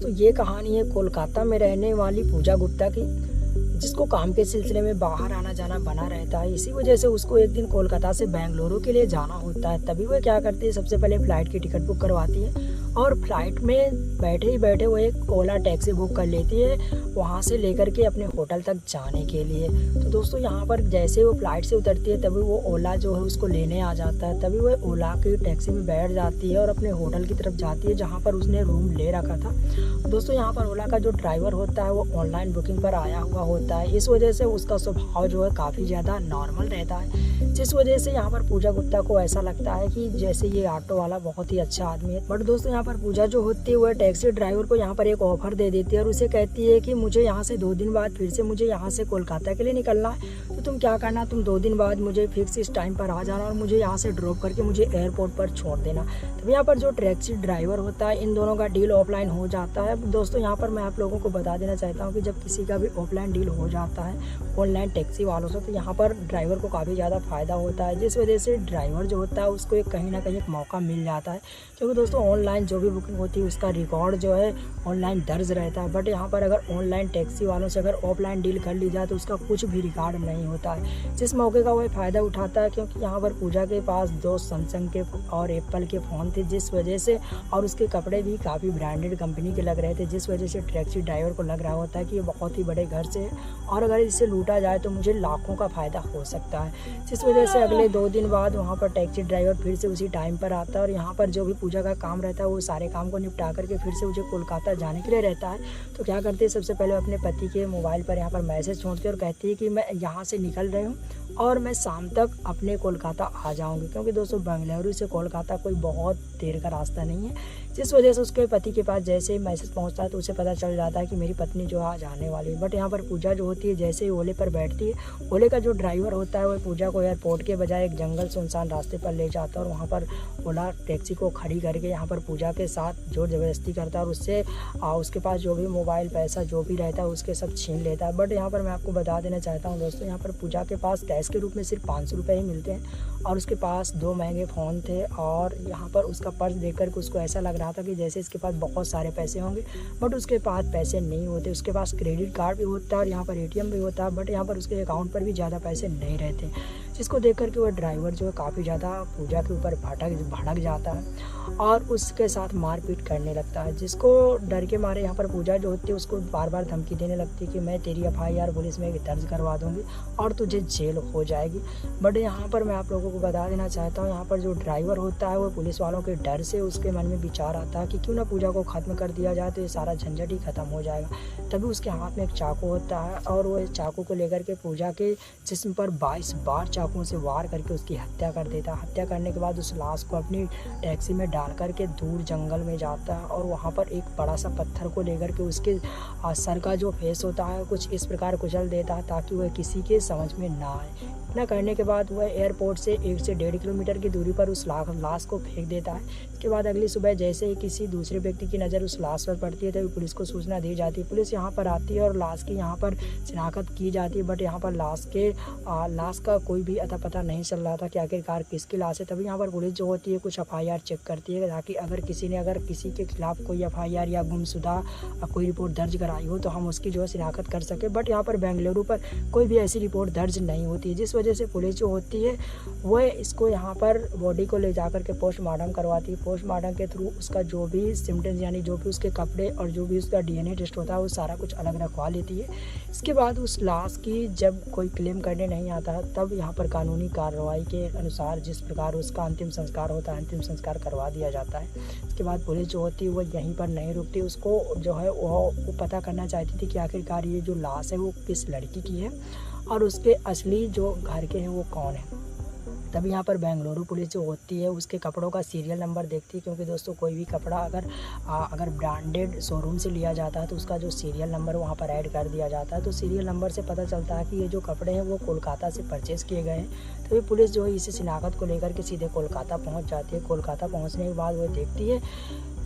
दोस्तों ये कहानी है कोलकाता में रहने वाली पूजा गुप्ता की, जिसको काम के सिलसिले में बाहर आना जाना बना रहता है। इसी वजह से उसको एक दिन कोलकाता से बेंगलुरु के लिए जाना होता है। तभी वह क्या करती है, सबसे पहले फ़्लाइट की टिकट बुक करवाती है और फ्लाइट में बैठे ही बैठे वो एक ओला टैक्सी बुक कर लेती है वहाँ से लेकर के अपने होटल तक जाने के लिए। तो दोस्तों यहाँ पर जैसे वो फ्लाइट से उतरती है तभी वो ओला जो है उसको लेने आ जाता है। तभी वो ओला की टैक्सी में बैठ जाती है और अपने होटल की तरफ जाती है जहाँ पर उसने रूम ले रखा था। दोस्तों यहाँ पर ओला का जो ड्राइवर होता है वो ऑनलाइन बुकिंग पर आया हुआ होता है। इस वजह से उसका स्वभाव जो है काफ़ी ज़्यादा नॉर्मल रहता है, जिस वजह से यहाँ पर पूजा गुप्ता को ऐसा लगता है कि जैसे ये ऑटो वाला बहुत ही अच्छा आदमी है। बट दोस्तों यहाँ पर पूजा जो होती है वह टैक्सी ड्राइवर को यहाँ पर एक ऑफर दे देती है और उसे कहती है कि मुझे यहाँ से 2 दिन बाद फिर से मुझे यहाँ से कोलकाता के लिए निकलना है, तो तुम क्या करना, तुम 2 दिन बाद मुझे फिक्स इस टाइम पर आ जाना और मुझे यहाँ से ड्रॉप करके मुझे एयरपोर्ट पर छोड़ देना। तब यहाँ पर जो टैक्सी ड्राइवर होता है इन दोनों का डील ऑफलाइन हो जाता है। दोस्तों यहाँ पर मैं आप लोगों को बता देना चाहता हूँ कि जब किसी का भी ऑफलाइन डील हो जाता है ऑनलाइन टैक्सी वालों से, तो यहाँ पर ड्राइवर को काफ़ी ज़्यादा फ़ायदा होता है, जिस वजह से ड्राइवर जो होता है उसको एक कहीं ना कहीं एक मौका मिल जाता है। क्योंकि दोस्तों ऑनलाइन जो भी बुकिंग होती है उसका रिकॉर्ड जो है ऑनलाइन दर्ज रहता है। बट यहाँ पर अगर ऑनलाइन टैक्सी वालों से अगर ऑफलाइन डील कर ली जाए तो उसका कुछ भी रिकॉर्ड नहीं होता है। जिस मौके का वह फ़ायदा उठाता है, क्योंकि यहाँ पर पूजा के पास 2 सैमसंग के और एप्पल के फ़ोन थे, जिस वजह से और उसके कपड़े भी काफ़ी ब्रांडेड कंपनी के लग रहे थे, जिस वजह से टैक्सी ड्राइवर को लग रहा होता है कि ये बहुत ही बड़े घर से है और अगर इसे लूटा जाए तो मुझे लाखों का फ़ायदा हो सकता है। जिस वजह से अगले 2 दिन बाद वहाँ पर टैक्सी ड्राइवर फिर से उसी टाइम पर आता है और यहाँ पर जो भी पूजा का काम रहता है वो सारे काम को निपटा करके फिर से मुझे कोलकाता जाने के लिए रहता है। तो क्या करती है, सबसे पहले अपने पति के मोबाइल पर यहाँ पर मैसेज छोड़ती है और कहती है कि मैं यहाँ से निकल रही हूँ और मैं शाम तक अपने कोलकाता आ जाऊंगी। क्योंकि दोस्तों बेंगलुरु से कोलकाता कोई बहुत देर का रास्ता नहीं है, जिस वजह से उसके पति के पास जैसे ही मैसेज पहुंचता है तो उसे पता चल जाता है कि मेरी पत्नी जो आज आने वाली है। बट यहाँ पर पूजा जो होती है जैसे ही ओले पर बैठती है, ओले का जो ड्राइवर होता है वो पूजा को एयरपोर्ट के बजाय एक जंगल सुनसान रास्ते पर ले जाता है और वहाँ पर ओला टैक्सी को खड़ी करके यहाँ पर पूजा के साथ जोर ज़बरदस्ती करता है और उससे उसके पास जो भी मोबाइल पैसा जो भी रहता है उसके सब छीन लेता है। बट यहाँ पर मैं आपको बता देना चाहता हूँ दोस्तों, यहाँ पर पूजा के पास कैश के रूप में सिर्फ 500 रुपये ही मिलते हैं और उसके पास 2 महंगे फ़ोन थे और यहाँ पर उसका पर्स देख कर के उसको ऐसा लग रहा था कि जैसे इसके पास बहुत सारे पैसे होंगे, बट उसके पास पैसे नहीं होते। उसके पास क्रेडिट कार्ड भी होता है और यहाँ पर ATM भी होता है, बट यहाँ पर उसके अकाउंट पर भी ज़्यादा पैसे नहीं रहते, जिसको देख कर के वह ड्राइवर जो है काफ़ी ज़्यादा पूजा के ऊपर भड़क जाता है और उसके साथ मारपीट करने लगता है, जिसको डर के मारे यहाँ पर पूजा जो होती है उसको बार बार धमकी देने लगती है कि मैं तेरी FIR पुलिस में दर्ज करवा दूँगी और तुझे जेल हो जाएगी। बट यहाँ पर मैं आप लोगों को बता देना चाहता हूँ, यहाँ पर जो ड्राइवर होता है वो पुलिस वालों के डर से उसके मन में विचार आता है कि क्यों ना पूजा को ख़त्म कर दिया जाए तो ये सारा झंझट ही ख़त्म हो जाएगा। तभी उसके हाथ में एक चाकू होता है और वो इस चाकू को लेकर के पूजा के जिस्म पर 22 बार चाकुओं से वार करके उसकी हत्या कर देता है। हत्या करने के बाद उस लाश को अपनी टैक्सी में डाल करके दूर जंगल में जाता है और वहाँ पर एक बड़ा सा पत्थर को लेकर के उसके सर का जो फेस होता है कुछ इस प्रकार कुचल देता है ताकि वह किसी के समझ में ना आए। इतना करने के बाद वह एयरपोर्ट से 1 से 1.5 किलोमीटर की दूरी पर उस लाश को फेंक देता है। इसके बाद अगली सुबह जैसे ही किसी दूसरे व्यक्ति की नज़र उस लाश पर पड़ती है तभी पुलिस को सूचना दी जाती है। पुलिस यहाँ पर आती है और लाश की यहाँ पर शिनाख्त की जाती है, बट यहाँ पर लाश का कोई भी अता पता नहीं चल रहा था कि आखिरकार किसकी लाश है। तभी यहाँ पर पुलिस जो होती है कुछ FIR चेक करती है ताकि अगर किसी के खिलाफ कोई FIR या गुमशुदा कोई रिपोर्ट दर्ज कराई हो तो हम उसकी जो है शिनाख्त कर सके। बट यहाँ पर बेंगलुरु पर कोई भी ऐसी रिपोर्ट दर्ज नहीं होती है, जिस वजह से पुलिस जो होती है वह इसको यहाँ पर बॉडी को ले जाकर के पोस्टमार्टम करवाती है। पोस्टमार्टम के थ्रू उसका जो भी सिम्टम्स यानी जो भी उसके कपड़े और जो भी उसका DNA टेस्ट होता है वो सारा कुछ अलग रखवा लेती है। इसके बाद उस लाश की जब कोई क्लेम करने नहीं आता है तब यहाँ पर कानूनी कार्रवाई के अनुसार जिस प्रकार उसका अंतिम संस्कार होता है अंतिम संस्कार करवा दिया जाता है। इसके बाद पुलिस जो होती है वो यहीं पर नहीं रुकती, उसको जो है वो पता करना चाहती थी कि आखिरकार ये जो लाश है वो किस लड़की की है और उसके असली जो घर के हैं वो कौन है। तभी यहाँ पर बेंगलुरु पुलिस जो होती है उसके कपड़ों का सीरियल नंबर देखती है, क्योंकि दोस्तों कोई भी कपड़ा अगर ब्रांडेड शोरूम से लिया जाता है तो उसका जो सीरियल नंबर वहाँ पर ऐड कर दिया जाता है। तो सीरियल नंबर से पता चलता है कि ये जो कपड़े हैं वो कोलकाता से परचेज़ किए गए हैं। तभी पुलिस जो है इसी शिनाख्त को लेकर के सीधे कोलकाता पहुँच जाती है। कोलकाता पहुँचने के बाद वो देखती है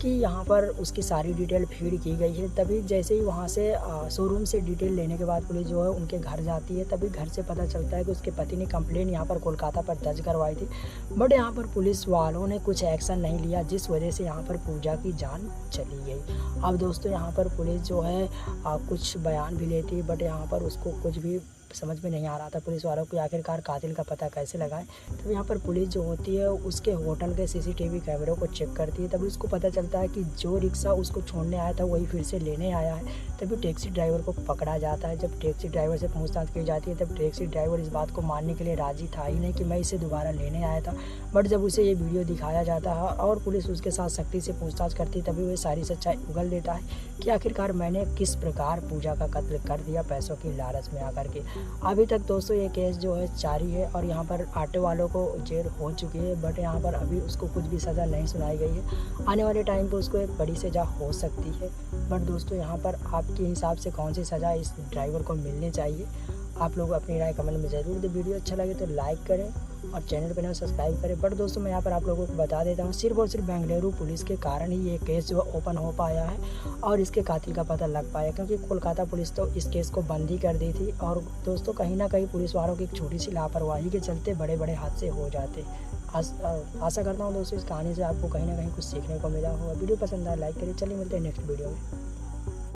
कि यहाँ पर उसकी सारी डिटेल फीड की गई है। तभी जैसे ही वहाँ से शोरूम से डिटेल लेने के बाद पुलिस जो है उनके घर जाती है, तभी घर से पता चलता है कि उसके पति ने कंप्लेन यहाँ पर कोलकाता पर दर्ज करवाई थी, बट यहाँ पर पुलिस वालों ने कुछ एक्शन नहीं लिया, जिस वजह से यहाँ पर पूजा की जान चली गई। अब दोस्तों यहाँ पर पुलिस जो है कुछ बयान भी लेती है, बट यहाँ पर उसको कुछ भी समझ में नहीं आ रहा था पुलिस वालों को आखिरकार कातिल का पता कैसे लगाएं। तब यहाँ पर पुलिस जो होती है उसके होटल के सीसीटीवी कैमरों को चेक करती है, तभी उसको पता चलता है कि जो रिक्शा उसको छोड़ने आया था वही फिर से लेने आया है। तभी टैक्सी ड्राइवर को पकड़ा जाता है। जब टैक्सी ड्राइवर से पूछताछ की जाती है तब टैक्सी ड्राइवर इस बात को मानने के लिए राजी था ही नहीं कि मैं इसे दोबारा लेने आया था, बट जब उसे ये वीडियो दिखाया जाता है और पुलिस उसके साथ सख्ती से पूछताछ करती है, तभी वह सारी सच्चाई उगल देता है कि आखिरकार मैंने किस प्रकार पूजा का कत्ल कर दिया पैसों की लालच में आकर के। अभी तक दोस्तों ये केस जो है जारी है और यहाँ पर ऑटो वालों को जेल हो चुकी है, बट यहाँ पर अभी उसको कुछ भी सज़ा नहीं सुनाई गई है। आने वाले टाइम पर उसको एक बड़ी सज़ा हो सकती है। बट दोस्तों यहाँ पर आपके हिसाब से कौन सी सज़ा इस ड्राइवर को मिलनी चाहिए, आप लोग अपनी राय कमेंट में ज़रूर दें। वीडियो अच्छा लगे तो लाइक करें और चैनल पर नए सब्सक्राइब करें। बट दोस्तों मैं यहाँ पर आप लोगों को बता देता हूँ, सिर्फ और सिर्फ बेंगलुरु पुलिस के कारण ही ये केस जो ओपन हो पाया है और इसके कातिल का पता लग पाया, क्योंकि कोलकाता पुलिस तो इस केस को बंद ही कर दी थी। और दोस्तों कहीं ना कहीं पुलिस वालों की एक छोटी सी लापरवाही के चलते बड़े बड़े हादसे हो जाते। आशा करता हूँ दोस्तों इस कहानी से आपको कहीं ना कहीं कुछ सीखने को मिला हो। वीडियो पसंद आया लाइक करिए। चलिए मिलते हैं नेक्स्ट वीडियो में।